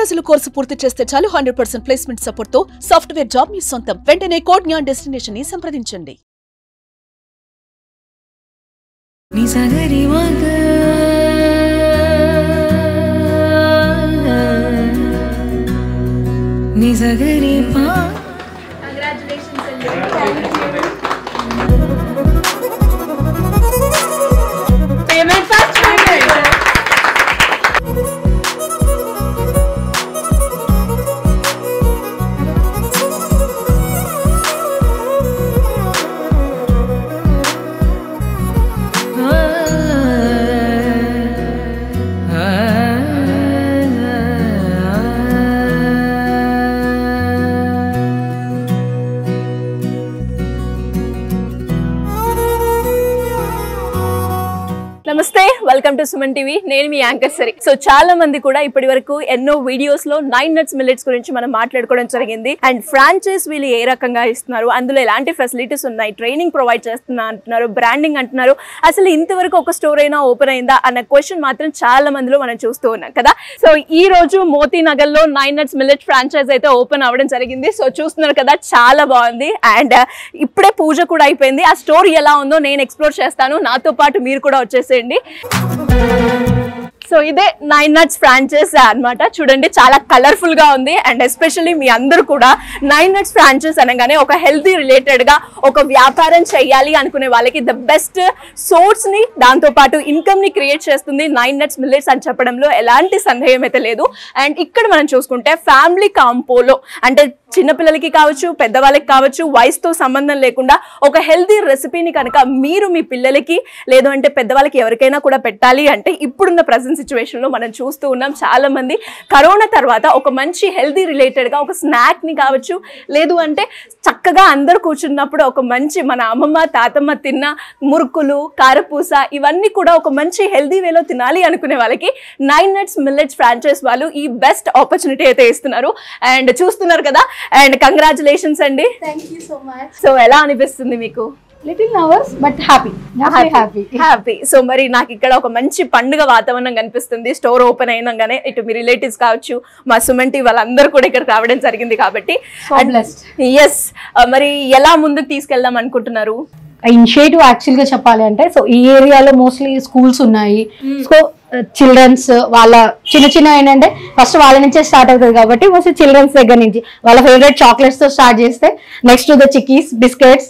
రోజుల కోర్సు పూర్తి చేస్తే చాలు 100% ప్లేస్మెంట్ సపోర్ట్ తో సాఫ్ట్వేర్ జాబ్ మీ సొంతం. వెంటనే కోడ్ జ్ఞాన్ డెస్టినేషన్ ని సంప్రదించండి. నమస్తే, వెల్కమ్ టు సుమన్ టీవీ. నేను మీ యాంకర్ సరి. సో చాలా మంది కూడా ఇప్పటి వరకు ఎన్నో వీడియోస్ లో 9 nuts millets గురించి మనం మాట్లాడుకోవడం జరిగింది. అండ్ ఫ్రాంచైజ్ వీళ్ళు ఏ రకంగా ఇస్తున్నారు, అందులో ఎలాంటి ఫెసిలిటీస్ ఉన్నాయి, ట్రైనింగ్ ప్రొవైడ్ చేస్తున్నా అంటున్నారు, బ్రాండింగ్ అంటున్నారు. అసలు ఇంతవరకు ఒక స్టోర్ అయినా ఓపెన్ అయిందా అన్న క్వశ్చన్ మాత్రం చాలా మందిలో మనం చూస్తూ ఉన్నాం కదా. సో ఈ రోజు మోతీ నగర్ లో 9 nuts millet ఫ్రాంచైజ్ అయితే ఓపెన్ అవ్వడం జరిగింది. సో చూస్తున్నారు కదా, చాలా బాగుంది. అండ్ ఇప్పుడే పూజ కూడా అయిపోయింది. ఆ స్టోర్ ఎలా ఉందో నేను ఎక్స్ప్లోర్ చేస్తాను, నాతో పాటు మీరు కూడా వచ్చేసేయండి. సో ఇదే 9 nuts ఫ్రాంచైజ్ అన్నమాట. చూడండి, చాలా కలర్ఫుల్ గా ఉంది. అండ్ ఎస్పెషల్లీ మీ అందరూ కూడా 9 nuts ఫ్రాంచైజ్ అనగానే ఒక హెల్తీ రిలేటెడ్ గా ఒక వ్యాపారం చేయాలి అనుకునే వాళ్ళకి ద బెస్ట్ సోర్స్ ని, దాంతో పాటు ఇన్కమ్ ని క్రియేట్ చేస్తుంది 9 nuts millets అని చెప్పడంలో ఎలాంటి సందేహం అయితే లేదు. అండ్ ఇక్కడ మనం చూసుకుంటే ఫ్యామిలీ కాంపోలో, అంటే చిన్నపిల్లలకి కావచ్చు, పెద్దవాళ్ళకి కావచ్చు, వయసుతో సంబంధం లేకుండా ఒక హెల్తీ రెసిపీని కనుక మీరు మీ పిల్లలకి లేదు అంటే పెద్దవాళ్ళకి ఎవరికైనా కూడా పెట్టాలి అంటే ఇప్పుడున్న ప్రజెంట్ సిచ్యువేషన్లో మనం చూస్తూ ఉన్నాం. చాలా మంది కరోనా తర్వాత ఒక మంచి హెల్తీ రిలేటెడ్గా ఒక స్నాక్ని కావచ్చు, లేదు అంటే చక్కగా అందరూ కూర్చున్నప్పుడు ఒక మంచి మన అమ్మమ్మ తాతమ్మ తిన్న మురుకులు, కారపూస ఇవన్నీ కూడా ఒక మంచి హెల్తీ వేలో తినాలి అనుకునే వాళ్ళకి 9 nuts millets ఫ్రాంచైజ్ వాళ్ళు ఈ బెస్ట్ ఆపర్చునిటీ అయితే ఇస్తున్నారు. అండ్ చూస్తున్నారు కదా. అండ్ కంగ్రాచులేషన్స్ అండి. Thank you so much. So ఎలా అనిపిస్తుంది మీకు? Little nervous but happy. Happy. So మరి నాకు ఇక్కడ ఒక మంచి పండుగ వాతావరణం కనిపిస్తుంది. స్టోర్ ఓపెన్ అయినాగానే ఇటు మీ రిలేటివ్స్ కావచ్చు, మా సుమన్ టీవీ వాళ్ళందరూ కూడా ఇక్కడ రావడం జరిగింది కాబట్టి ఎస్, మరి ఎలా ముందుకు తీసుకెళ్దాం అనుకుంటున్నారు? ఇనిషియేటివ్ యాక్చువల్ గా చెప్పాలి అంటే, సో ఈ ఏరియాలో మోస్ట్లీ స్కూల్స్ ఉన్నాయి. సో చిల్డ్రన్స్ వాళ్ళ చిన్న ఏంటంటే ఫస్ట్ వాళ్ళ నుంచే స్టార్ట్ అవుతుంది కాబట్టి మోస్ట్లీ చిల్డ్రన్స్ దగ్గర నుంచి వాళ్ళ ఫేవరెట్ చాక్లెట్స్ తో స్టార్ట్ చేస్తే next the chickies, biscuits,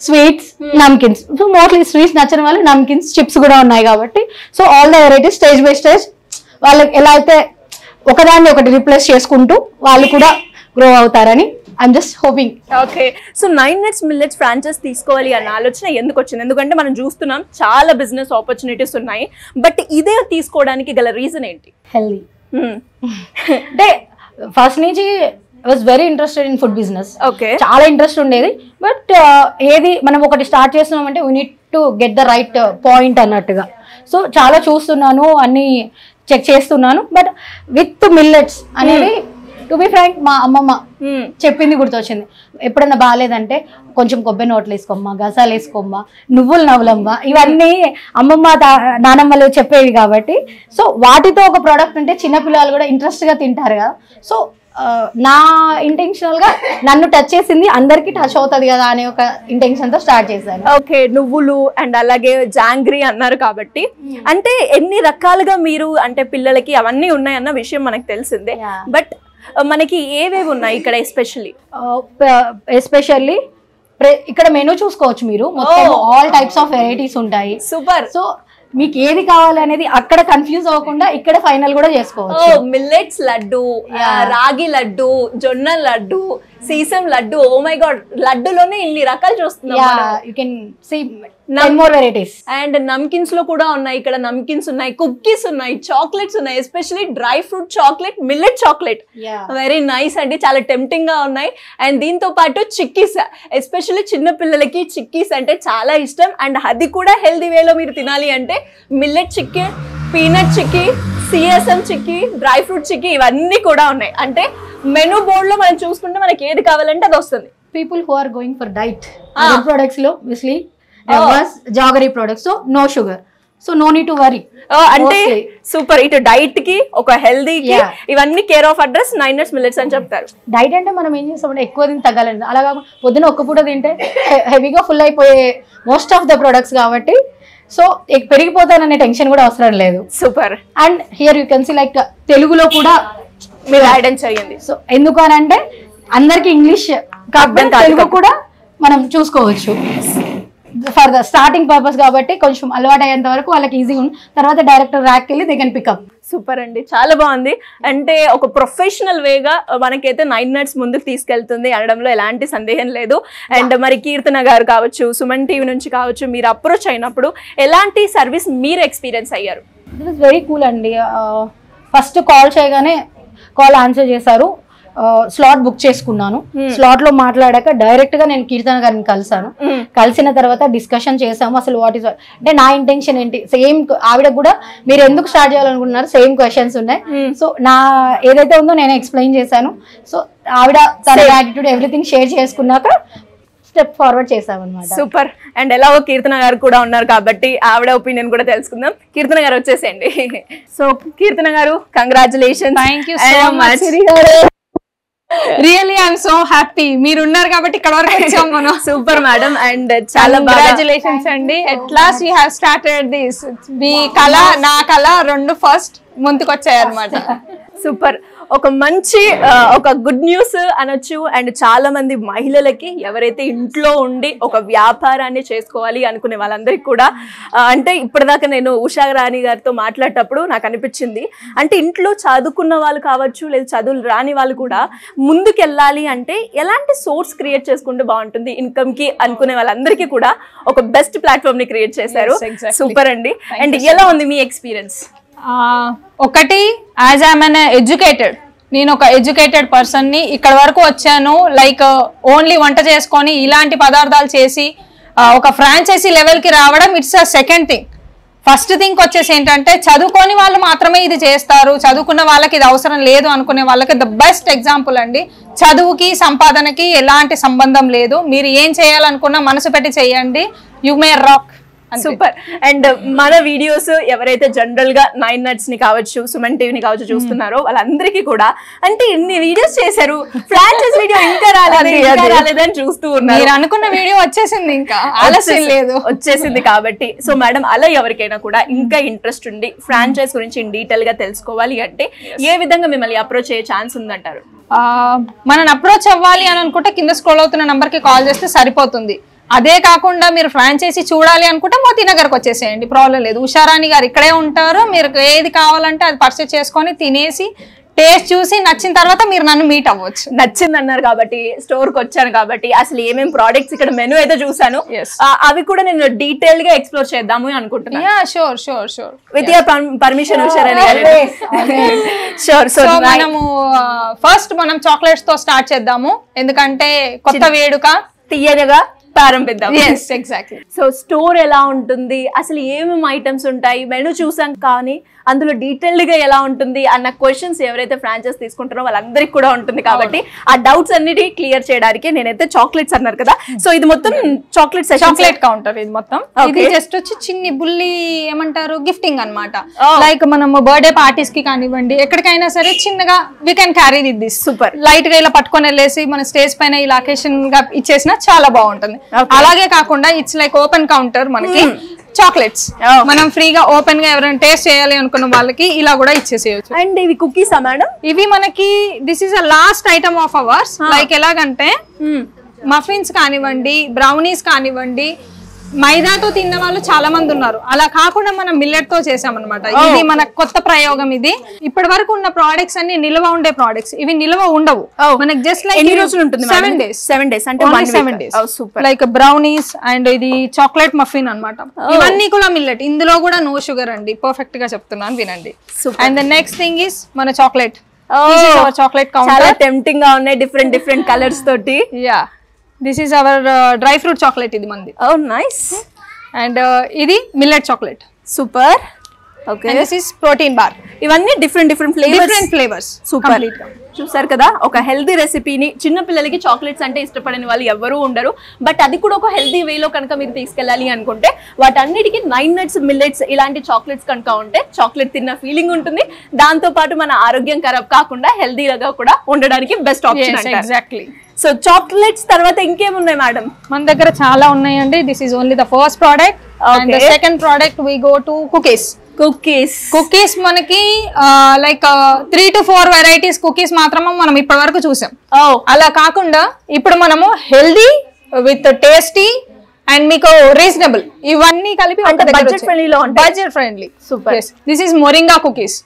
sweets, namkeens. So mostly sweets నచ్చిన వాళ్ళు నమ్కిన్స్, చిప్స్ కూడా ఉన్నాయి కాబట్టి so all the varieties stage by stage వాళ్ళకి ఎలా అయితే ఒకదాన్ని ఒకటి రిప్లేస్ చేసుకుంటూ వాళ్ళు కూడా గ్రో అవుతారని I'm just hoping. Okay. So 9 nuts millets franchise తీసుకోవాలి అన్న ఆలోచన ఎందుకు వచ్చింది? ఎందుకంటే మనం చూస్తున్నాం చాలా బిజినెస్ ఆపర్చునిటీస్ ఉన్నాయి, బట్ ఇదే తీసుకోవడానికి గల రీజన్ ఏంటి? హెల్దీ అంటే ఫస్ట్ నుంచి was very interested in food business. Okay, చాలా ఇంట్రెస్ట్ ఉండేది. బట్ ఏది మనం ఒకటి స్టార్ట్ చేస్తున్నామంటే we need to get the right point అన్నట్టుగా. సో చాలా చూస్తున్నాను, అన్ని చెక్ చేస్తున్నాను. బట్ విత్ మిల్లెట్స్ అనేది టు బి ఫ్రాంక్ మా అమ్మమ్మ చెప్పింది గుర్తొచ్చింది. ఎప్పుడన్నా బాగాలేదంటే కొంచెం కొబ్బరి నోట్లు వేసుకోమ్మా, గసాలు వేసుకోమ్మా, నువ్వులు నవ్వులమ్మా, ఇవన్నీ అమ్మమ్మ నానమ్మలు చెప్పేవి కాబట్టి సో వాటితో ఒక ప్రోడక్ట్ ఉంటే చిన్నపిల్లలు కూడా ఇంట్రెస్ట్ గా తింటారు కదా. సో నా ఇంటెన్షనల్ గా నన్ను టచ్ చేసింది అందరికి టచ్ అవుతుంది కదా అనే ఒక ఇంటెన్షన్ తో స్టార్ట్ చేశాను. ఓకే, నువ్వులు అండ్ అలాగే జాంగ్రీ అన్నారు కాబట్టి అంటే ఎన్ని రకాలుగా మీరు అంటే పిల్లలకి అవన్నీ ఉన్నాయన్న విషయం మనకు తెలిసిందే. బట్ మనకి ఏవేవి ఉన్నాయి ఇక్కడ? ఎస్పెషల్లీ ఇక్కడ మెనూ చూసుకోవచ్చు మీరు, మొత్తం ఆల్ టైప్స్ ఆఫ్ వెరైటీస్ ఉంటాయి. సూపర్. సో మీకు ఏది కావాలి అనేది అక్కడ కన్ఫ్యూజ్ అవ్వకుండా ఇక్కడ ఫైనల్ కూడా చేసుకోవచ్చు. మిల్లెట్స్ లడ్డు, రాగి లడ్డు, జొన్న లడ్డు, సీసం లడ్డు. ఓ మై గాడ్, లడ్డులోనే ఇన్ని రకాలు చూస్తున్నాం. You can see more varieties. And నమ్కిన్స్ లో కూడా ఉన్నాయి. ఇక్కడ నమ్కిన్స్ ఉన్నాయి, కుక్కీస్ ఉన్నాయి, చాక్లెట్స్ ఉన్నాయి, especially dry fruit chocolate, millet chocolate. Very nice అండి, చాలా టెంప్టింగ్ గా ఉన్నాయి. అండ్ దీంతో పాటు చిక్కీస్, ఎస్పెషల్లీ చిన్న పిల్లలకి చిక్కీస్ అంటే చాలా ఇష్టం. అండ్ అది కూడా హెల్దీ వేలో మీరు తినాలి అంటే millet chikki, peanut chikki, CSM chikki, dry fruit chikki ఇవన్నీ కూడా ఉన్నాయి. అంటే మెనూ బోర్డ్ లో మనం చూసుకుంటే మనకి ఏది కావాలంటే అది వస్తుంది. People who are going for diet products లో mostly jaggery products, so no sugar. So no need to worry. అంటే సూపర్. ఇటు డైట్ కి ఒక హెల్దీకి ఇవన్నీ care of address 9 nuts millets అని చెప్తారు. డైట్ అంటే మనం ఏం చేస్తామంటే ఎక్కువ తిని తగ్గాలండి. అలా కాకుండా పొద్దున ఒక్క పూట తింటే హెవీగా ఫుల్ అయిపోయే మోస్ట్ ఆఫ్ ద ప్రొడక్ట్స్ కాబట్టి సో పెరిగిపోతాననే టెన్షన్ కూడా అవసరం లేదు. Super. And here you can see like తెలుగులో కూడా మీరు గైడెన్స్ చేయండి. సో ఎందుకు అని అంటే అందరికి ఇంగ్లీష్ కాకపోతే తెలుగు కూడా మనం చూసుకోవచ్చు ఫర్ ద స్టార్టింగ్ పర్పస్ కాబట్టి కొంచెం అలవాటు అయ్యేంత వరకు వాళ్ళకి ఈజీగా ఉంది. తర్వాత డైరెక్ట్ ర్యాక్ వెళ్ళి దే కెన్ పికప్. సూపర్ అండి, చాలా బాగుంది. అంటే ఒక ప్రొఫెషనల్ వేగా మనకైతే 9 nuts ముందుకు తీసుకెళ్తుంది అనడంలో ఎలాంటి సందేహం లేదు. అండ్ మరి కీర్తన గారు కావచ్చు, సుమన్ టీవీ నుంచి కావచ్చు, మీరు అప్రోచ్ అయినప్పుడు ఎలాంటి సర్వీస్ మీరు ఎక్స్పీరియన్స్ అయ్యారు? దిస్ ఇస్ వెరీ కూల్ అండి. ఫస్ట్ కాల్ చేయగానే కాల్ ఆన్సర్ చేశారు. స్లాట్ బుక్ చేసుకున్నాను. స్లాట్ లో మాట్లాడాక డైరెక్ట్ గా నేను కీర్తన గారిని కలిసాను. కలిసిన తర్వాత డిస్కషన్ చేసాము అసలు వాట్ ఈస్ అంటే నా ఇంటెన్షన్ ఏంటి. సేమ్ ఆవిడ కూడా మీరు ఎందుకు స్టార్ట్ చేయాలనుకుంటున్నారు సేమ్ క్వశ్చన్స్ ఉన్నాయి. సో నా ఏదైతే ఉందో నేను ఎక్స్ప్లెయిన్ చేశాను. సో ఆవిడ తన యాటిట్యూడ్ ఎవ్రీథింగ్ షేర్ చేసుకున్నాక స్టెప్ ఫార్వర్డ్ చేసామన్నమాట. సూపర్. అండ్ ఎలాగో కీర్తన గారు కూడా ఉన్నారు కాబట్టి ఆవిడ ఒపీనియన్ కూడా తెలుసుకుందాం. కీర్తన గారు వచ్చేసేయండి. సో కీర్తన గారు congratulation. Thank you so much. Really I'm so happy మీరు ఉన్నారు కాబట్టి ఇక్కడ వరకు వచ్చాం మనం. Super madam. అండ్ చాలా కంగ్రాచులేషన్స్ అండి. At last you have started this. మీ కళ నా కళ రెండు ఫస్ట్ ముందుకొచ్చాయి అన్నమాట. సూపర్. ఒక మంచి ఒక గుడ్ న్యూస్ అనొచ్చు. అండ్ చాలా మంది మహిళలకి ఎవరైతే ఇంట్లో ఉండి ఒక వ్యాపారాన్ని చేసుకోవాలి అనుకునే వాళ్ళందరికీ కూడా అంటే ఇప్పటిదాకా నేను ఉషా రాణి గారితో మాట్లాడేటప్పుడు నాకు అనిపించింది అంటే ఇంట్లో చదువుకున్న వాళ్ళు కావచ్చు లేదా చదువులు రాని వాళ్ళు కూడా ముందుకెళ్ళాలి అంటే ఎలాంటి సోర్స్ క్రియేట్ చేసుకుంటే బాగుంటుంది ఇన్కమ్ కి అనుకునే వాళ్ళందరికీ కూడా ఒక బెస్ట్ ప్లాట్ఫామ్ ని క్రియేట్ చేశారు. సూపర్ అండి. అండ్ ఎలా ఉంది మీ ఎక్స్పీరియన్స్? ఒకటి యాజ్ ఐఎమ్ అన్ ఎడ్యుకేటెడ్, నేను ఒక ఎడ్యుకేటెడ్ పర్సన్ని ఇక్కడ వరకు వచ్చాను. లైక్ ఓన్లీ వంట చేసుకొని ఇలాంటి పదార్థాలు చేసి ఒక ఫ్రాంచైజీ లెవెల్కి రావడం it's a second thing. First thing వచ్చేసి ఏంటంటే చదువుకొని వాళ్ళు మాత్రమే ఇది చేస్తారు, చదువుకున్న వాళ్ళకి ఇది అవసరం లేదు అనుకునే వాళ్ళకి ద బెస్ట్ ఎగ్జాంపుల్ అండి. చదువుకి సంపాదనకి ఎలాంటి సంబంధం లేదు. మీరు ఏం చేయాలనుకున్నా మనసు పెట్టి చేయండి, you may rock. Super. And మన వీడియోస్ ఎవరైతే జనరల్ గా 9 nuts ని కావచ్చు, సుమన్ టీవీని కావచ్చు చూస్తున్నారో వాళ్ళందరికీ కూడా అంటే ఇన్ని వీడియోస్ చేశారు, ఫ్రాంచైజ్ వీడియో ఇంకా రాలేదని చూస్తూ ఉన్నారు. మీరు అనుకున్న వీడియో వచ్చేసింది, ఇంకా ఆలస్యం లేదు, వచ్చేసింది. కాబట్టి సో మేడం అలా ఎవరికైనా కూడా ఇంకా ఇంట్రెస్ట్ ఉండి ఫ్రాంచైజ్ గురించి ఇన్ డీటెయిల్ గా తెలుసుకోవాలి అంటే ఏ విధంగా మిమ్మల్ని అప్రోచ్ అయ్యే ఛాన్స్ ఉందంటారు? మనం అప్రోచ్ అవ్వాలి అని అనుకుంటే కింద స్క్రోల్ అవుతున్న నంబర్ కి కాల్ చేస్తే సరిపోతుంది. అదే కాకుండా మీరు ఫ్రాంచైజీ చూడాలి అనుకుంటే మోతీనగర్కి వచ్చేసేయండి, ప్రాబ్లం లేదు. ఉషారాణి గారు ఇక్కడే ఉంటారు. మీరు ఏది కావాలంటే అది పర్చేస్ చేసుకొని తినేసి టేస్ట్ చూసి నచ్చిన తర్వాత మీరు నన్ను మీట్ అవ్వచ్చు. నచ్చింది అన్నారు కాబట్టి స్టోర్ కి వచ్చాను కాబట్టి అసలు ఏమేమి ప్రోడక్ట్స్ ఇక్కడ మెనూ అయితే చూసాను అవి కూడా నేను డీటెయిల్ గా ఎక్స్ప్లోర్ చేద్దాము అనుకుంటున్నాను. Sure sure sure with your permission Usharani గారు. షూర్. సో మనము ఫస్ట్ మనం చాక్లెట్స్ తో స్టార్ట్ చేద్దాము, ఎందుకంటే కొత్త వేడుక తీయగా ప్రారంభిద్దాం. ఎగ్జాక్ట్లీ. సో స్టోర్ ఎలా ఉంటుంది, అసలు ఏమేమి ఐటమ్స్ ఉంటాయి, మెనూ చూసాం కానీ అందులో డీటెయిల్డ్ గా ఎలా ఉంటుంది అన్న క్వశ్చన్స్ ఎవరైతే ఫ్రాంచైజ్ తీసుకుంటారో వాళ్ళందరికీ కూడా ఉంటుంది. కాబట్టి ఆ డౌట్స్ అన్నిటి క్లియర్ చేయడానికి నేనైతే చాక్లెట్స్ అన్నారు కదా, సో ఇది మొత్తం చాక్లెట్ కౌంటర్. ఇది మొత్తం ఇది జస్ట్ వచ్చి చిన్ని బుల్లి ఏమంటారు గిఫ్టింగ్ అన్నమాట. లైక్ మనం బర్త్డే పార్టీస్ కి కానివ్వండి ఎక్కడికైనా సరే చిన్నగా we can carry with this. Super. Light గా ఇలా పట్టుకొని వెళ్ళేసి మన స్టేజ్ పైన ఇలా అకేషన్ గా ఇచ్చేసినా చాలా బాగుంటుంది. అలాగే కాకుండా ఇట్స్ లైక్ ఓపెన్ కౌంటర్. మనకి చాక్లెట్స్ మనం ఫ్రీగా ఓపెన్ గా ఎవరైనా టేస్ట్ చేయాలి అనుకున్న వాళ్ళకి ఇలా కూడా ఇచ్చేసేయచ్చు. అండ్ ఇవి కుకీసా మేడం? ఇవి మనకి this is a last item of hours. Like ఎలాగంటే మఫిన్స్ కానివ్వండి, బ్రౌనీస్ కానివ్వండి, మైదాతో తిన్న వాళ్ళు చాలా మంది ఉన్నారు. అలా కాకుండా మనం మిల్లెట్ తో చేసామన్నమాట. ఇది మన కొత్త ప్రయోగం. ఇది ఇప్పటి వరకు ఉన్న ప్రోడక్ట్స్ అన్ని నిల్వ ఉండే ప్రోడక్ట్స్, ఇవి నిల్వ ఉండవు. మనకి జస్ట్ లైక్ ఎన్ని రోజులు ఉంటుంది? 7 days. 7 days అంటే 7 days. లైక్ బ్రౌనీస్ అండ్ ఇది చాక్లెట్ మఫిన్ అన్నమాట. ఇవన్నీ కూడా మిల్లెట్, ఇందులో కూడా నో షుగర్ అండి. పర్ఫెక్ట్ గా చెప్తున్నాను, వినండి. And the next thing is మన చాక్లెట్. చాక్లెట్ కౌంటర్ చాలా టెంప్టింగ్ గా ఉన్నాయి, డిఫరెంట్ కలర్స్ తోటి. Yeah, this is our dry fruit chocolate. ఇది మంది. ఓ నైస్. అండ్ ఇది millet chocolate. Super. Okay. This is protein bar. ఇవన్నీ డిఫరెంట్ ఫ్లేవర్స్. సూపర్. చూసారు కదా, ఒక హెల్దీ రెసిపీని చిన్న పిల్లలకి చాక్లెట్స్ అంటే ఇష్టపడని వాళ్ళు ఎవరు ఉండరు. బట్ అది కూడా ఒక హెల్దీ వేలో కనుక మీరు తీసుకెళ్ళాలి అనుకుంటే వాటన్నిటికీ 9 nuts మిల్లెట్స్ ఇలాంటి చాక్లెట్స్ కనుక ఉంటే చాక్లెట్ తిన్న ఫీలింగ్ ఉంటుంది. దాంతో పాటు మన ఆరోగ్యం ఖరాబ్ కాకుండా హెల్దీగా కూడా ఉండడానికి బెస్ట్ ఆప్షన్ అంటారు. ఎగ్జాక్ట్లీ. సో చాక్లెట్స్ తర్వాత ఇంకేమున్నాయి మేడం? మన దగ్గర చాలా ఉన్నాయండి. This is only the first product. And the second product we go to cookies మనకి లైక్ 3 to 4 వెరైటీస్ కుకీస్ మాత్రమే మనం ఇప్పటి వరకు చూసాం. అలా కాకుండా ఇప్పుడు మనము హెల్దీ విత్ టేస్టీ అండ్ మీకు రీజనబుల్ ఇవన్నీ కలిపి budget friendly. Super. This is moringa cookies.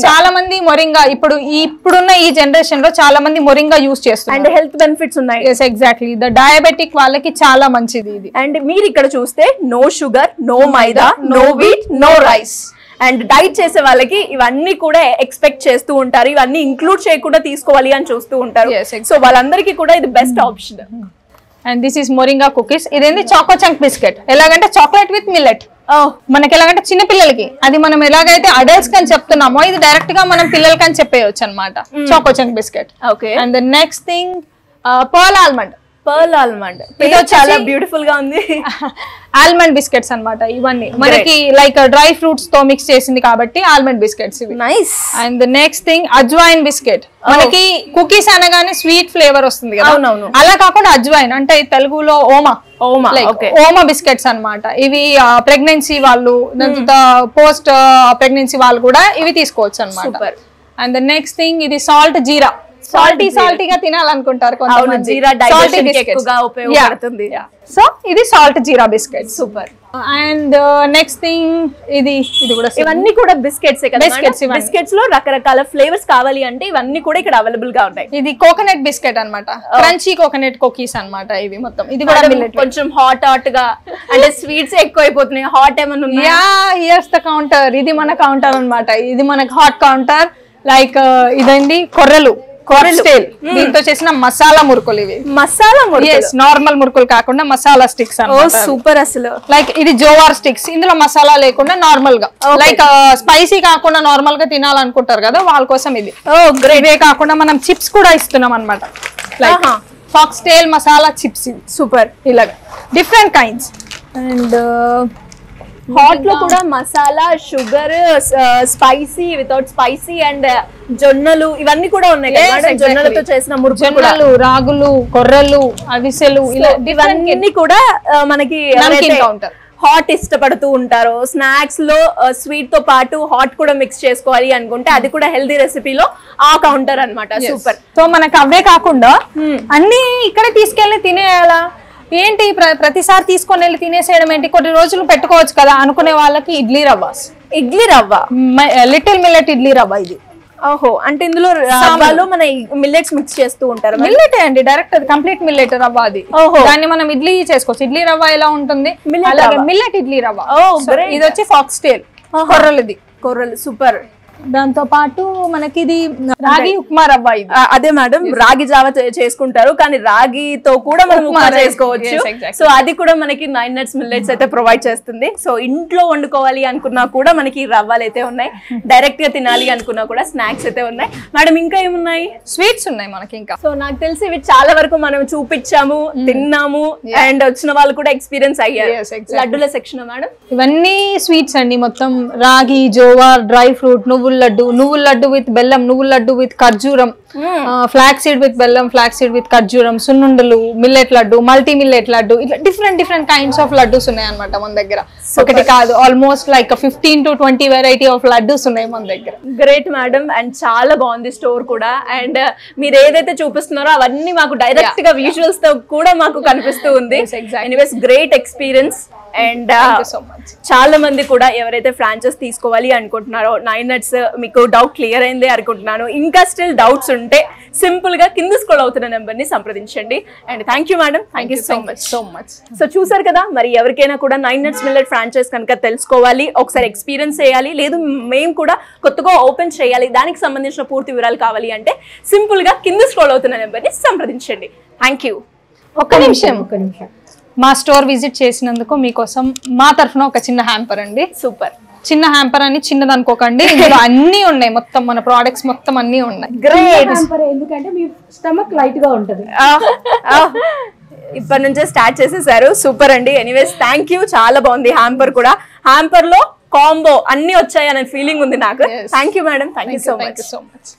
చాలా మంది మొరింగా ఇప్పుడున్న ఈ జనరేషన్ లో చాలా మంది మొరింగా యూస్ చేస్తున్నారు అండ్ హెల్త్ బెనిఫిట్స్ ఉన్నాయి. ఎగ్జాక్ట్లీ. ద డయాబెటిక్ వాళ్ళకి చాలా మంచిది ఇది. అండ్ మీరు ఇక్కడ చూస్తే no sugar, no maida, no wheat, no rice. And diet చేసే వాళ్ళకి ఇవన్నీ కూడా ఎక్స్పెక్ట్ చేస్తూ ఉంటారు, ఇవన్నీ ఇంక్లూడ్ చేయకుండా తీసుకోవాలి అని చూస్తూ ఉంటారు. సో వాళ్ళందరికీ కూడా ఇది best option. And this is moringa cookies. ఇదేంటి చాకో చంక్ బిస్కెట్. ఎలాగంటే చాక్లెట్ విత్ మిల్లెట్. మనకి ఎలాగంటే చిన్న పిల్లలకి అది మనం ఎలాగైతే అడల్ట్స్ కని చెప్తున్నామో ఇది డైరెక్ట్ గా మనం పిల్లలకి అని చెప్పేయచ్చు అనమాట. Choco chunk biscuit. Okay. And the next thing pearl almond. ఇది చాలా బ్యూటిఫుల్ గా ఉంది. ఆల్మండ్ బిస్కెట్స్ అన్నమాట ఇవన్నీ. మనకి లైక్ డ్రై ఫ్రూట్స్ తో మిక్స్ చేసింది కాబట్టి ఆల్మండ్ బిస్కెట్స్ ఇవి. Nice. And the next thing ajwain biscuit. మనకి కుకీస్ అనగానే స్వీట్ ఫ్లేవర్ వస్తుంది కదా, అలా కాకుండా అజ్వైన్ అంటే తెలుగులో ఓమా బిస్కెట్స్ అన్నమాట. ఇవి ప్రెగ్నెన్సీ వాళ్ళు, పోస్ట్ ప్రెగ్నెన్సీ వాళ్ళు కూడా ఇవి తీసుకోవచ్చు అన్నమాట. అండ్ ద నెక్స్ట్ థింగ్ ఇది సాల్ట్ జీరా. సాల్టీగా తినాలనుకుంటారు కొంతమంది. సో ఇది salt jeera biscuit. Super. And next thing ఇది కూడా ఇవన్నీ కూడా బిస్కెట్స్. బిస్కెట్స్ లో రకరకాల ఫ్లేవర్స్ కావాలి అంటే ఇవన్నీ కూడా ఇక్కడ అవైలబుల్ గా ఉంటాయి. ఇది కోకోనట్ బిస్కెట్ అన్నమాట, క్రంచీ కోకోనట్ కుకీస్ అన్నమాట ఇవి మొత్తం. ఇది కూడా కొంచెం హాట్ గా అంటే స్వీట్స్ ఎక్కువ అయిపోతున్నాయి. హాట్ ఏమన్నా హియర్స్ ద కౌంటర్. ఇది మన కౌంటర్ అన్నమాట. ఇది మనకు హాట్ కౌంటర్. లైక్ ఇదండి కొర్రలు స్టైల్. దీంతో చేసిన మసాలా మురుకులు ఇవి. నార్మల్ మురుకులు కాకుండా మసాలా స్టిక్స్. సూపర్. అసలు లైక్ ఇది జోవార్ స్టిక్స్. ఇందులో మసాలా లేకుండా నార్మల్ గా లైక్ స్పైసీ కాకుండా నార్మల్ గా తినాలనుకుంటారు కదా వాళ్ళ కోసం ఇది. ఇవే కాకుండా మనం చిప్స్ కూడా ఇస్తున్నాం అనమాట. Like fox tail masala chips. Super. ఇలాగ డిఫరెంట్ కైండ్స్. అండ్ హాట్ లో కూడా masala, sugar, spicy, without spicy and జొన్నలు ఇవన్నీ కూడా ఉన్నాయి కదా. జొన్నలతో చేసిన మురుకులు, రాగులు, కొర్రలు, అవిసెలు ఇవన్నీ కూడా మనకి హాట్ ఇష్టపడుతూ ఉంటారు. స్నాక్స్ లో స్వీట్ తో పాటు హాట్ కూడా మిక్స్ చేసుకోవాలి అనుకుంటే అది కూడా హెల్దీ రెసిపీలో ఆ కౌంటర్ అన్నమాట. సూపర్. సో మనకు అవే కాకుండా అన్ని ఇక్కడ తీసుకెళ్లి తినేయాలా ఏంటి, ప్రతిసారి తీసుకొని వెళ్ళి తినేసేయడం ఏంటి, కొన్ని రోజులు పెట్టుకోవచ్చు కదా అనుకునే వాళ్ళకి ఇడ్లీ రవ్వ లిటిల్ మిల్లెట్ ఇడ్లీ రవ్వ ఇది. ఓహో, అంటే ఇందులో రవ్వలో మన మిల్లెట్స్ మిక్స్ చేస్తూ ఉంటారు. మిల్లెట్ అండి, డైరెక్ట్ అది కంప్లీట్ మిల్లెట్ రవ్వ అది. దాన్ని మనం ఇడ్లీ చేసుకోవచ్చు. ఇడ్లీ రవ్వ ఎలా ఉంటుంది అలాగే మిల్లెట్ ఇడ్లీ రవ్వ. ఇది వచ్చి ఫాక్స్ టైల్ కొర్రలు. సూపర్. దాంతో పాటు మనకి ఇది రాగి ఉప్మా రవ్వ. ఇది అదే మేడం, రాగి జావ చేసుకుంటారు కానీ రాగితో కూడా మనం ఉప్మా చేసుకోవచ్చు. సో అది కూడా మనకి 9 nuts మిల్లెట్స్ అయితే ప్రొవైడ్ చేస్తుంది. సో ఇంట్లో వండుకోవాలి అనుకున్నా కూడా మనకి రవ్వలు అయితే ఉన్నాయి, డైరెక్ట్ గా తినాలి అనుకున్నా కూడా స్నాక్స్ అయితే ఉన్నాయి. మేడం ఇంకా ఏమున్నాయి? స్వీట్స్ ఉన్నాయి మనకి ఇంకా. సో నాకు తెలిసి ఇవి చాలా వరకు మనం చూపించాము, తిన్నాము అండ్ వచ్చిన వాళ్ళు కూడా ఎక్స్పీరియన్స్ అయ్యారు. లడ్డుల సెక్షన్ మేడం, ఇవన్నీ స్వీట్స్ అండి మొత్తం. రాగి, జోవార్, డ్రై ఫ్రూట్, నువ్వుల లడ్డు విత్ బెల్లం, నువ్వుల లడ్డు విత్ ఖర్జూరం, ఫ్లాక్ సీడ్ విత్ బెల్లం, ఫ్లాక్ సీడ్ విత్ ఖర్జూరం, సున్నుండలు, millet laddu, multi millet laddu, ఇట్లా డిఫరెంట్ కైండ్స్ ఆఫ్ లడ్డూస్ ఉన్నాయి అనమాట మన దగ్గర. ఒకటి కాదు, almost like 15 to 20 variety of laddus ఉన్నాయి మన దగ్గర. Great madam. అండ్ చాలా బాగుంది స్టోర్ కూడా. అండ్ మీరు ఏదైతే చూపిస్తున్నారో అవన్నీ మాకు డైరెక్ట్ గా విజువల్స్ తో కూడా మాకు కనిపిస్తూ ఉంది. Anyways great experience. అండ్ చాలా మంది కూడా ఎవరైతే ఫ్రాంచైజ్ తీసుకోవాలి అనుకుంటున్నారో 9 nuts మీకు డౌట్ క్లియర్ అయింది అనుకుంటున్నాను. ఇంకా స్టిల్ డౌట్స్ ఉంటే సింపుల్ గా కింద స్క్రోల్ అవుతున్న నెంబర్ ని సంప్రదించండి. And thank you madam. Thank you so much. So చూసారు కదా, మరి ఎవరికైనా కూడా 9 nuts మిల్లెట్ ఫ్రాంచైజ్ కనుక తెలుసుకోవాలి, ఒకసారి ఎక్స్పీరియన్స్ చేయాలి, లేదు మేము కూడా కొత్తగా ఓపెన్ చేయాలి, దానికి సంబంధించిన పూర్తి వివరాలు కావాలి అంటే సింపుల్ గా కింద స్క్రోల్ అవుతున్న నెంబర్ ని సంప్రదించండి. Thank you. ఒక్క నిమిషం. మా స్టోర్ విజిట్ చేసినందుకు మీకోసం మా తరఫున ఒక చిన్న హ్యాంపర్ అండి. సూపర్. చిన్న హ్యాంపర్ అని చిన్నది అనుకోకండి, ఇందులో అన్ని ఉన్నాయి, మొత్తం మన ప్రోడక్ట్స్ మొత్తం అన్ని ఉన్నాయి. గ్రేట్. ఎందుకంటే మీ స్టమక్ లైట్ గా ఉంటది. ఇప్పటి నుంచే స్టార్ట్ చేసేసారు. సూపర్ అండి. ఎనీవేస్ థ్యాంక్ యూ, చాలా బాగుంది. హ్యాంపర్ కూడా, హ్యాంపర్ లో కాంబో అన్ని వచ్చాయి అనే ఫీలింగ్ ఉంది నాకు. Thank you madam, thank you so much.